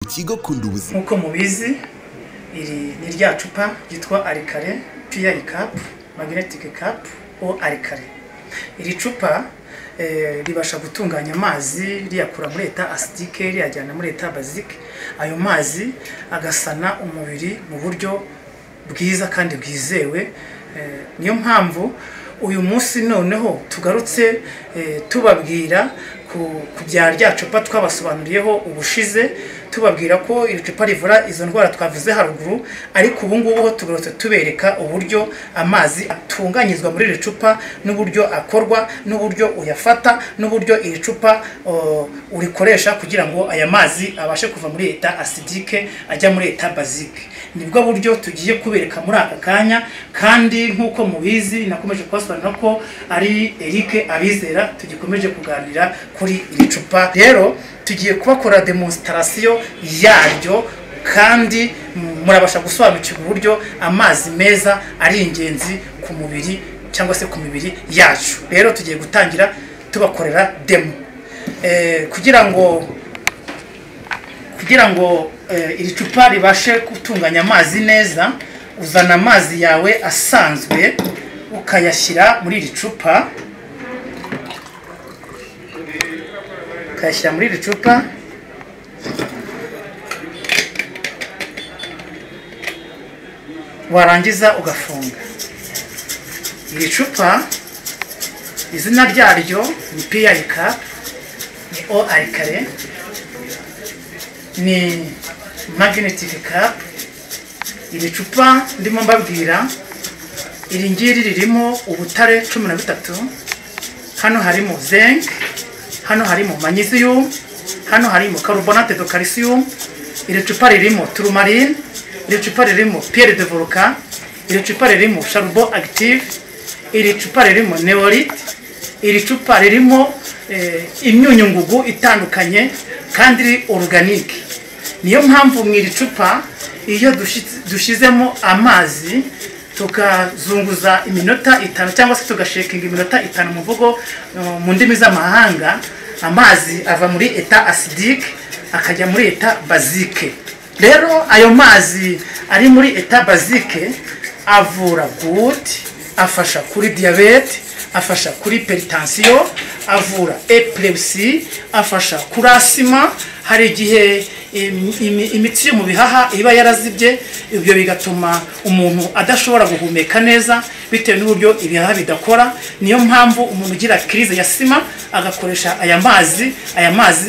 Ikigo KUNDUBUZIMA nkuko mubizi iri ni rya cupa ryitwa ALKALINE cup magnetic cup o ALKALINE. Iri cupa ribasha gutunganya amazi riyakura muri eta acidique riyajyana muri eta basique. Ayo mazi agasana umubiri mu buryo bwiza kandi bwizewe. Niyo mpamvu uyu munsi noneho tugarutse tubabwira ku bya rya cupa twabasobanuriyeho ubushize, tubabwira ko iri cupa rivura izo ndwara twavuze haruguru, ariko ubu ngubu ho tugarutse tubereka uburyo amazi atunganyizwa muri iri cupa n'uburyo akorwa n'uburyo uyafata n'uburyo iri cupa urikoresha kugira ngo aya mazi abashe kuva muri eta acidique ajya muri eta basique. Nibwo buryo tugiye kubereka muri aka kanya, kandi nkuko mubizi nakomeje kubasobanura ko ari Eric Abizera tugikomeje kuganira kuri iri cupa. Rero tugiye kubakora demonstration yaryo, kandi murabasha gusobanukirwa uburyo amazi meza ari ingenzi ku mubiri cyangwa se ku mibiri yacu. Rero tugiye gutangira tubakorera demo kugira ngo iri cupa ribashe gutunganya amazi neza. Uzana amazi yawe asanzwe ukayashyira muri iri cupa, ukayashyira muri iri cupa, warangiza ugafunga. Iri cupa izina ryaryo ni KIGALI cup, ni o ALKALINE, ni magnetic cup. Iri cupa ndimo mbabwira iri ngiri ririmo ubutare 13, hano harimo zinc, hano harimo magnesium, hano harimo carbonate de calcium. Iri cupa ririmo tourmaline, iri cupa ririmo pierre de volcan, iri cupa ririmo charbon active, iri cupa ririmo neolite, iri cupa ririmo imyunyungugu itandukanye kandi iri organique. Niyo mpamvu mu iri cupa iyo dushizemo amazi tukazunguza iminota 5 cyangwa se tugashekinga iminota 5 mu mvugo mu ndimi z'amahanga, amazi ava muri eta acidique akajya muri eta basique. Rero ayo mazi ari muri eta basique avura goutte, afasha kuri diabete, afasha kuri hypertension, avura epilepsy, afasha kuri asima. Hari igihe imitsi yo mu bihaha iba yarazibye, ibyo bigatuma umuntu adashobora guhumeka neza bitewe n'uburyo ibihaha bidakora. Niyo mpamvu umuntu ugira crise ya sima agakoresha aya mazi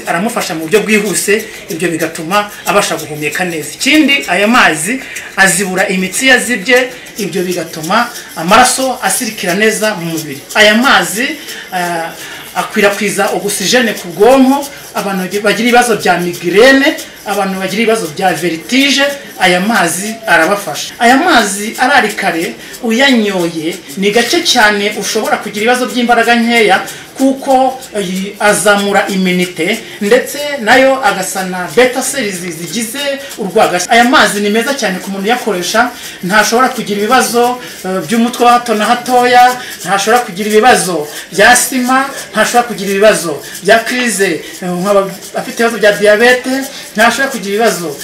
aramufasha mu buryo bwihuse, ibyo bigatuma abasha guhumeka neza. Ikindi aya mazi azibura imitsi yazibye, ibyo bigatuma amaraso asirikira neza mu mubiri. Aya mazi akwirakwiza oxygene ku bwonko. Abantu bagira ibibazo bya migraine, abantu bagira ibibazo bya vertige, aya mazi arabafasha. Aya mazi ararikare uyanyoye ni gace cyane ushobora kugira ibibazo by'imbaraga nkeya, kuko azamura immunite ndetse nayo agasana beta cells zigize urwaga. Aya mazi ni meza cyane ku muntu yakoresha, ntashobora kugira ibibazo by'umutwe wa hato na hatoya, ntashobora kugira ibibazo bya sima, ntashobora kugira ibibazo bya crise afite ibibazo bya diabete, ntashobora kugira ibibazo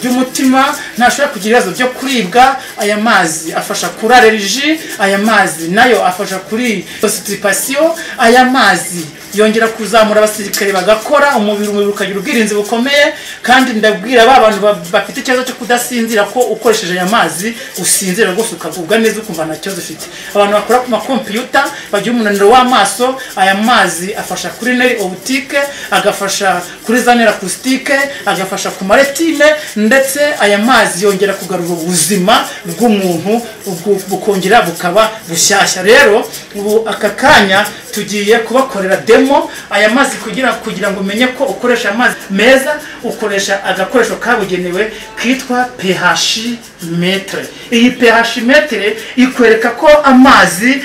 by'umutima, ntashobora kugira ibibazo byo kuribwa. Aya mazi afasha kuri allergie, aya mazi nayo afasha kuri constipation. Aya mazi yongera kuzamura abasirikare bagakora, umubiri ukagira ubwirinzi bukomeye. Kandi ndabwira abantu bafite ikibazo cyo kudasinzira ko ukoresheje aya mazi usinzira rwose ukagubwa neza ukumva nta kibazo ufite. Abantu bakora ku makompiyuta bagira umunaniro w'amaso, aya mazi afasha kuri nerf optique, agafasha kuri za nerf acoustique, agafasha ku maretine, ndetse aya mazi yongera kugarura ubuzima bw'umuntu bukongera bukaba bushyashya. Rero ubu aka kanya tugiye kubakorera demo aya mazi kugira ngo umenye ko ukoresha amazi meza. Ukoresha agakoresho kabugenewe kitwa pH metre. Iyi pH metre ikwereka ko amazi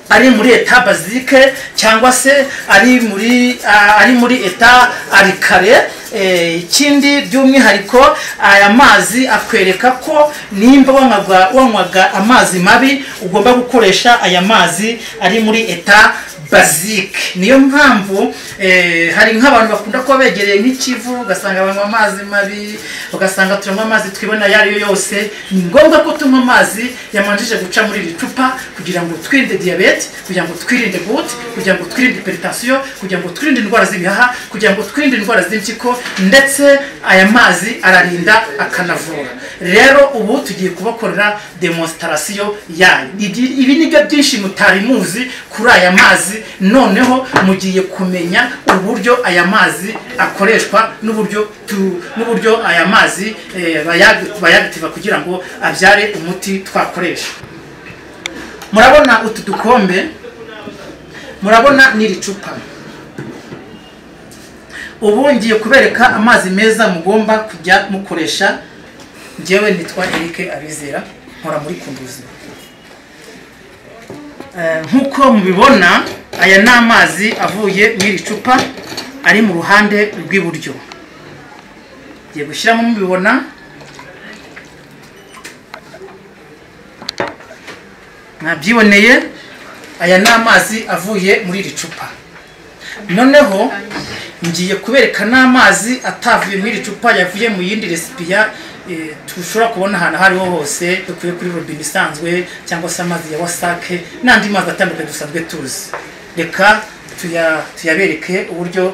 ari muri eta basique cyangwa se ari muri eta ALKALINE. Ikindi by'umwihariko aya mazi akwereka ko nimba wanywaga amazi mabi ugomba gukoresha aya mazi ari muri eta basic. Niyo mpamvu hari nk'abantu bakunda kuba begereye nk'ikivu ugasanga banywa amazi mabi, ugasanga turanywa amazi twibona yari yose. Ni ngombwa ko tunywa amazi yamanjije guca muri iri cupa kugira ngo twirinde diabete, kugira ngo twirinde goutte, kugira ngo twirinde hypertension, kugira ngo twirinde indwara z'ibihaha, kugira ngo twirinde indwara z'impyiko, ndetse aya mazi ararinda akanavura. Rero ubu tugiye kubakorera demonstration yayo. Ibi nibyo byinshi mutari muzi kuri aya mazi, noneho mugiye kumenya uburyo aya mazi akoreshwa n'uburyo aya mazi bayagitiva kugira ngo abyare umuti twakoresha. Murabona utu dukombe, murabona n'iri cupa. Ubu ngiye kubereka amazi meza mugomba kujya mukoresha. Njyewe nitwa Eric Abizera, nkora muri Kundubuzima. Nkuko mubibona, aya ni amazi avuye mw'iri cupa ari mu ruhande rw'iburyo. Ngiye gushyiramo, mubibona, nabyiboneye. Aya ni amazi avuye muri iri cupa. Noneho ngiye kubereka n'amazi atavuye muri iri cupa, yavuye mu yindi recipiya tushobora kubona ahantu hariho hose, dukuye kuri robine isanzwe cyangwa se amazi ya wasake n'andi mazi atandukanye dusanzwe tuzi. Reka tuyabereke uburyo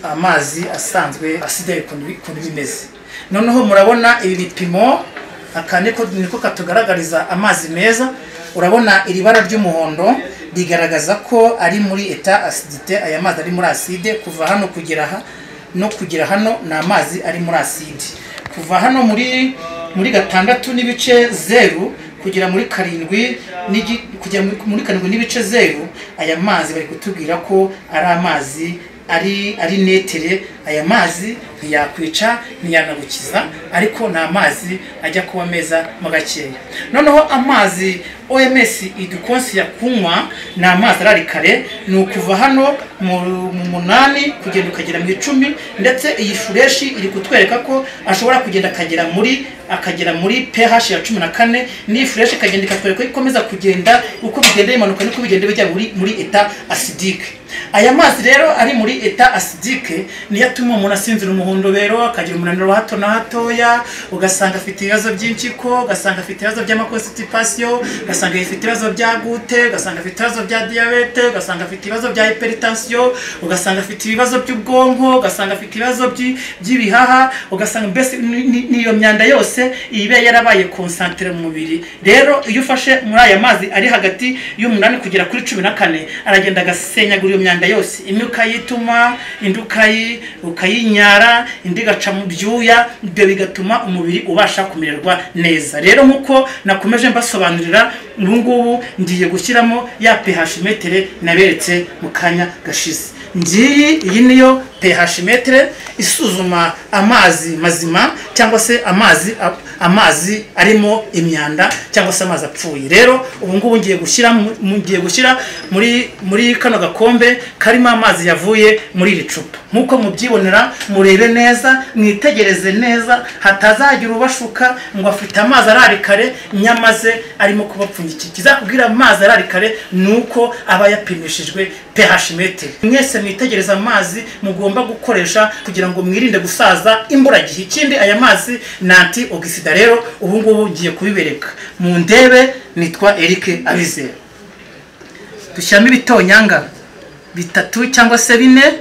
amazi asanzwe asigaye ukuntu bimeze. Noneho murabona ibi bipimo, aka niko katugaragariza amazi meza. Urabona iri bara ry'umuhondo rigaragaza ko ari muri eta acidite. Aya mazi ari muri acide. Kuva hano kugera aha no kugera hano ni amazi ari muri acide. Kuva hano muri 6.0 kugera muri 7.0, aya mazi bari kutubwira ko ari amazi ari netere. Aya mazi ntiyakwica ntiyanagukiza, ariko ni amazi ajya kuba meza mu gakeya. Noneho amazi OMS idukonsi ya kunywa ni amazi ararikare. Ni ukuva hano mu 8 kugenda ukagera mu 10, ndetse iyi fureshi iri kutwereka ko ashobora kugenda akagera muri pH ya 14. Ni fureshi kagenda ikatwereka ko ikomeza kugenda uko bigenda imanuka niko bigenda bijya muri eta acidique. Aya mazi rero ari muri eta acidique niyo atuma umuntu asinzira umuhondobero, akagira umunaniro hato na hatoya, ugasanga afite ibibazo by'impyiko, ugasanga afite ibibazo by'amaconstipation, ugasanga afite ibibazo bya goutte, ugasanga afite ibibazo bya diabete, ugasanga afite ibibazo bya hypertension, ugasanga afite ibibazo by'ubwonko, ugasanga afite ibibazo by'ibihaha, ugasanga mbese niyo myanda yose ibe yarabaye concentré mu mubiri. Rero iyo ufashe muri aya mazi ari hagati y'umunani kugera kuri 14, aragenda agasenyagura iyo myanda yose. Imyuka yituma, ukayinyara, indi gaca mu byuya, ibyo bigatuma umubiri ubasha kumererwa neza. Rero nkuko nakomeje mbasobanurira, ngubu ngiye gushyiramo ya pH metere naberetse mu kanya gashize. Iyi niyo pH metere isuzuma amazi mazima cyangwa se amazi arimo imyanda cyangwa se amazi apfuye. Rero ubu ngubu ngiye gushyira muri kano gakombe karimo amazi yavuye muri iri cupa. Nkuko mubyibonera, murebe neza, mwitegereze neza, hatazagira ubashuka ngo afite amazi ararikare nyamaze arimo kubapfunyikira. Kizakubwira amazi ararikare nuko aba yapimishijwe pH metere. Mwese mwitegereza amazi mugomba gukoresha kugira ngo mwirinde gusaza imburagihe. Ikindi, aya mazi ni antioxidant. Rero ubu ngubu ngiye kubibereka. Mu ndebe, nitwa Eric Abizera. Dushyiramo ibitonyanga 3 cyangwa se 4.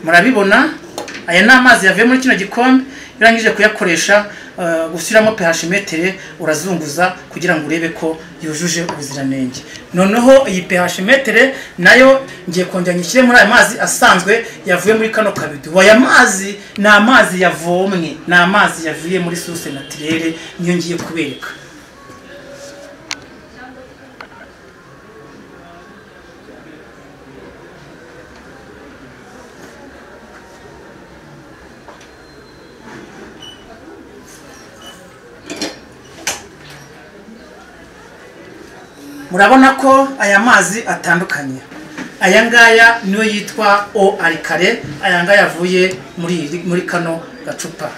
Murabibona, aya ni amazi yavuye muri kino gikombe. Birangije kuyakoresha, gushyiramo pH metere urazunguza kugira ngo urebe ko yujuje ubuziranenge. Noneho iyi pH metere nayo ngiye kongera nyishyire muri aya mazi asanzwe yavuye muri kano kabido. Aya mazi ni amazi yavomwe, ni amazi yavuye muri source naturelle, niyo ngiye kubereka. Murabona ko aya mazi atandukanye. Aya ngaya niyo yitwa O alkale, aya ngaya yavuye muri kano gacupa.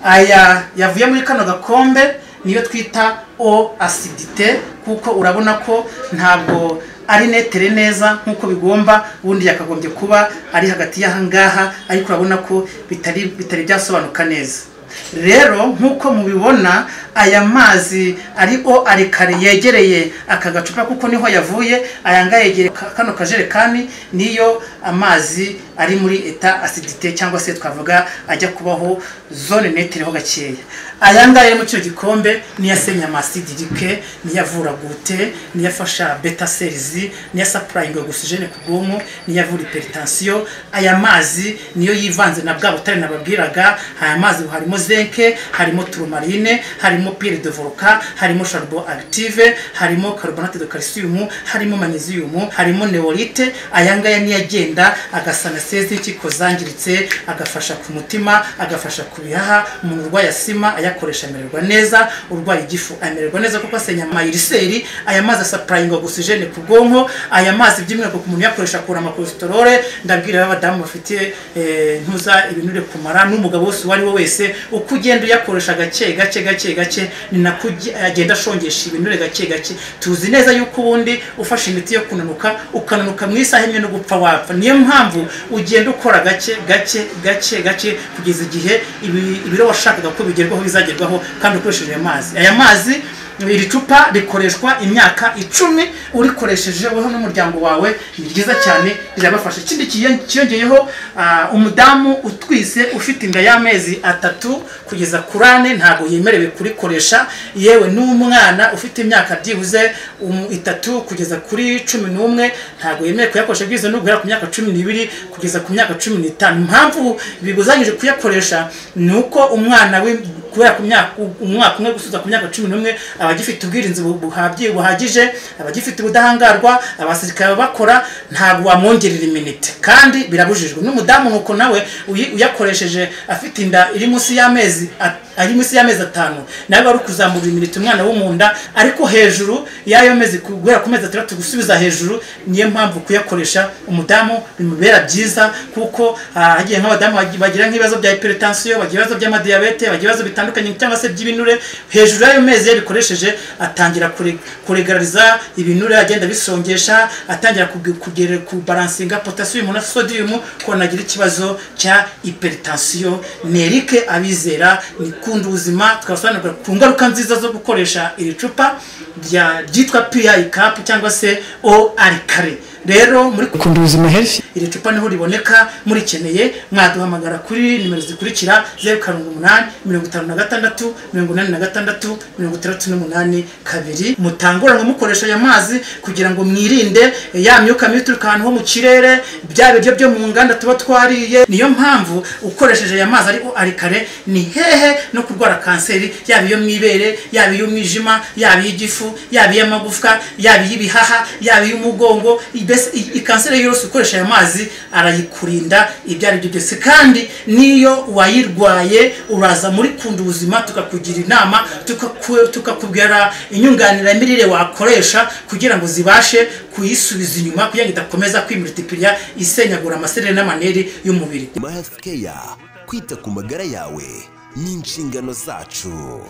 Aya yavuye muri kano gakombe niyo twita o acidite kuko urabona ko ntabwo ari netere neza nkuko bigomba ubundi yakagombye kuba ari hagati y'ahangaha ariko urabona ko bitari byasobanuka neza. Rero nkuko mubibona aya mazi ari o alikale yegereye aka gacupa kuko niho yavuye, ayanga yegereye kano kajerekani niyo amazi ari muri eta acidite cyangwa se twavuga ajya kubaho zone netere ho gakeya. Ayanga rero mu cyo gikombe ni yasenya acidique, ni yavura gute, ni yafasha beta cells, ni supplying oxygene ku bwonko, ni yavura hypertension. Aya mazi niyo yivanze na bwa butare nababwiraga. Aya mazi harimo zinc, harimo turmarine, harimo pile de volca, harimo charbon active, harimo carbonate de calcium, harimo magnesium, harimo neolite. Ayanga ni yagenda agasana sezi cyiko zangiritse, agafasha ku mutima, agafasha kubihaha. Umuntu urwaye asima ayakoresha amererwa neza, urwaye igifu amererwa neza kuko asenya amayiriseri. Aya mazi supplying oxygene ku bwonko. Aya mazi by'imwe ku muntu yakoresha kura amakolesterol. Ndabwira abadamu bafite ntuza ibinure kumara n'umugabo wose wari we wese uko ugenda uyakoresha gake ni nakugenda shongesha ibinure gake. Tuzi neza yuko ubundi ufashe imiti yo ukananuka mu isaha imwe no gupfa wapfa. Niyo mpamvu ugenda ukora gake kugeza igihe ibiro washakaga ko bigerwaho bizagerwaho kandi ukoresheje amazi. Aya mazi iri cupa rikoreshwa imyaka 10 urikoresheje weho n'umuryango wawe, ni byiza cyane birabafasha. Ikindi kiyongeyeho umudamu utwise ufite inda y'amezi 3 kugeza kuri 4 ntago yemerewe kurikoresha, yewe n'umwana ufite imyaka byibuze 3 kugeza kuri 11 ntago yemerewe kuyakoresha byize no guhera ku myaka 12 kugeza ku myaka 15. Impamvu biguzanyije kuyakoresha nuko umwana we kubera ku myaka umwaka umwe gusuza ku myaka 11 abagifite ubwirinzi buhagije, abagifite ubudahangarwa, abasirikare bakora ntabwo wamwongerera iminite kandi birabujijwe. N'umudamu nuko nawe uyakoresheje afite inda iri munsi y'amezi 5 nawe ari kuzamura iminite umwana wo munda, ariko hejuru yayo mezi guhera ku mezi 3 gusubiza hejuru. Niyo mpamvu kuyakoresha umudamu bimubera byiza kuko hagiye nk'abadamu bagira nk'ibibazo bya hypertension, bagira ibibazo by'amadiabete, bagira ibibazo bitandukanye cyangwa se by'ibinure. Hejuru yayo mezi yabikoresheje atangira kuregarariza ibinure, agenda bisongesha, atangira kugera ku balancinga potassium na sodium ko nagira ikibazo cya hypertension. Nerike abizera ni KUNDUBUZIMA twasobanura ku ngaruka nziza zo gukoresha iri cupa ryitwa PI cup cyangwa se o alikale. Rero muri KUNDUBUZIMA health iri cupa niho riboneka. muri keneye mwaduhamagara kuri nimero zikurikira 078 56 86 38 2 mutanguranwa mukoresha aya mazi kugira ngo mwirinde ya myuka mituruka ahantu ho mu kirere, bya biryo byo mu nganda tuba twariye. Niyo mpamvu ukoresheje aya mazi ari alikale ni hehe no kurwara kanseri, yaba iyo mwibere, yaba iyo mwijima, yaba igifu, yaba y'amagufwa, yaba y'ibihaha, yaba y'umugongo. Ikanseri yose ukoresha aya mazi arayikurinda ibyo ari byo byose. Kandi niyo wayirwaye uraza muri KUNDUBUZIMA tukakugira inama, tukakubwira inyunganira mirire wakoresha kugira ngo zibashe kuyisubiza inyuma kugira ngo idakomeza kwimultiplier isenyagura amaserere n'amaneri y'umubiri. Health care, kwita ku magara yawe ni inshingano zacu.